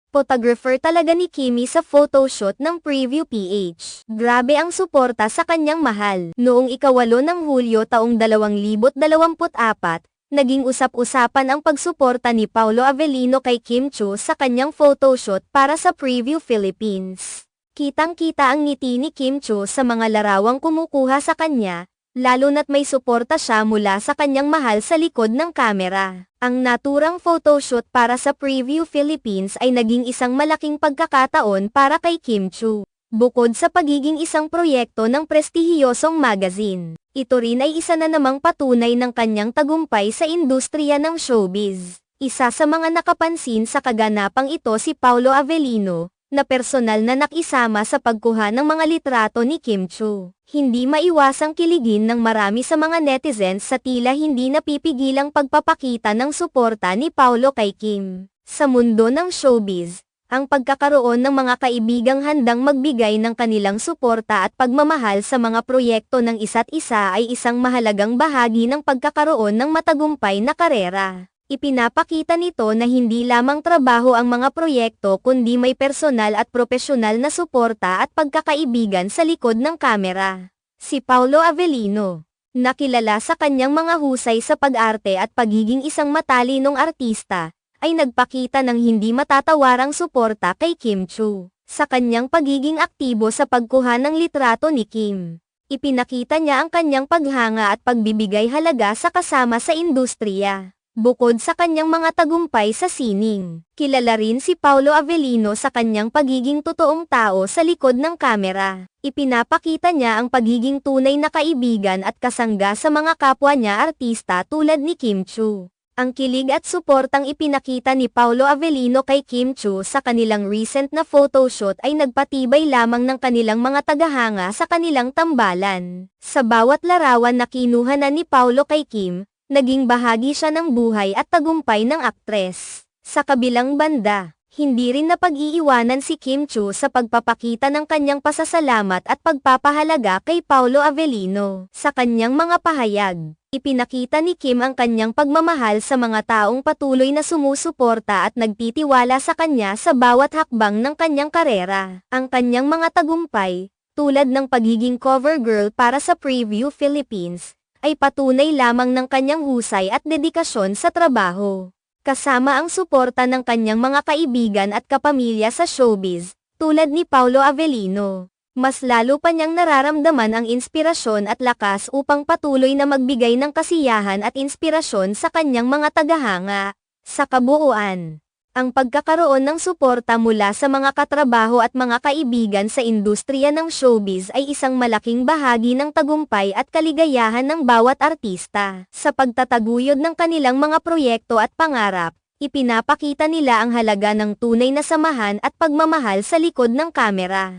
Photographer talaga ni Kimi sa photoshoot ng Preview PH. Grabe ang suporta sa kanyang mahal. Noong 8 ng Hulyo taong 2024, naging usap-usapan ang pagsuporta ni Paolo Avellino kay Kim Chiu sa kanyang photoshoot para sa Preview Philippines. Kitang-kita ang ngiti ni Kim Chiu sa mga larawang kumukuha sa kanya, lalo na't may suporta siya mula sa kanyang mahal sa likod ng kamera. Ang naturang photoshoot para sa Preview Philippines ay naging isang malaking pagkakataon para kay Kim Chiu. Bukod sa pagiging isang proyekto ng prestihiyosong magazine, ito rin ay isa na namang patunay ng kanyang tagumpay sa industriya ng showbiz. Isa sa mga nakapansin sa kaganapang ito si Paolo Avellino, na personal na nakisama sa pagkuha ng mga litrato ni Kim Chiu. Hindi maiwasang kiligin ng marami sa mga netizens sa tila hindi napipigilang pagpapakita ng suporta ni Paolo kay Kim. Sa mundo ng showbiz, ang pagkakaroon ng mga kaibigang handang magbigay ng kanilang suporta at pagmamahal sa mga proyekto ng isa't isa ay isang mahalagang bahagi ng pagkakaroon ng matagumpay na karera. Ipinapakita nito na hindi lamang trabaho ang mga proyekto kundi may personal at propesyonal na suporta at pagkakaibigan sa likod ng kamera. Si Paolo Avellino, nakilala sa kanyang mga husay sa pag-arte at pagiging isang matalinong artista, ay nagpakita ng hindi matatawarang suporta kay Kim Chiu. Sa kanyang pagiging aktibo sa pagkuha ng litrato ni Kim, ipinakita niya ang kanyang paghanga at pagbibigay halaga sa kasama sa industriya. Bukod sa kanyang mga tagumpay sa sining, kilala rin si Paolo Avellino sa kanyang pagiging totoong tao sa likod ng kamera. Ipinapakita niya ang pagiging tunay na kaibigan at kasangga sa mga kapwa niya artista tulad ni Kim Chiu. Ang kilig at suportang ipinakita ni Paolo Avellino kay Kim Chiu sa kanilang recent na photoshoot ay nagpatibay lamang ng kanilang mga tagahanga sa kanilang tambalan. Sa bawat larawan na kinuha na ni Paolo kay Kim, naging bahagi siya ng buhay at tagumpay ng aktres. Sa kabilang banda, hindi rin napag-iiwanan si Kim Chiu sa pagpapakita ng kanyang pasasalamat at pagpapahalaga kay Paolo Avellino. Sa kanyang mga pahayag, ipinakita ni Kim ang kanyang pagmamahal sa mga taong patuloy na sumusuporta at nagtitiwala sa kanya sa bawat hakbang ng kanyang karera. Ang kanyang mga tagumpay, tulad ng pagiging cover girl para sa Preview Philippines, ay patunay lamang ng kanyang husay at dedikasyon sa trabaho. Kasama ang suporta ng kanyang mga kaibigan at kapamilya sa showbiz, tulad ni Paolo Avellino, mas lalo pa niyang nararamdaman ang inspirasyon at lakas upang patuloy na magbigay ng kasiyahan at inspirasyon sa kanyang mga tagahanga. Sa kabuuan, ang pagkakaroon ng suporta mula sa mga katrabaho at mga kaibigan sa industriya ng showbiz ay isang malaking bahagi ng tagumpay at kaligayahan ng bawat artista. Sa pagtataguyod ng kanilang mga proyekto at pangarap, ipinapakita nila ang halaga ng tunay na samahan at pagmamahal sa likod ng kamera.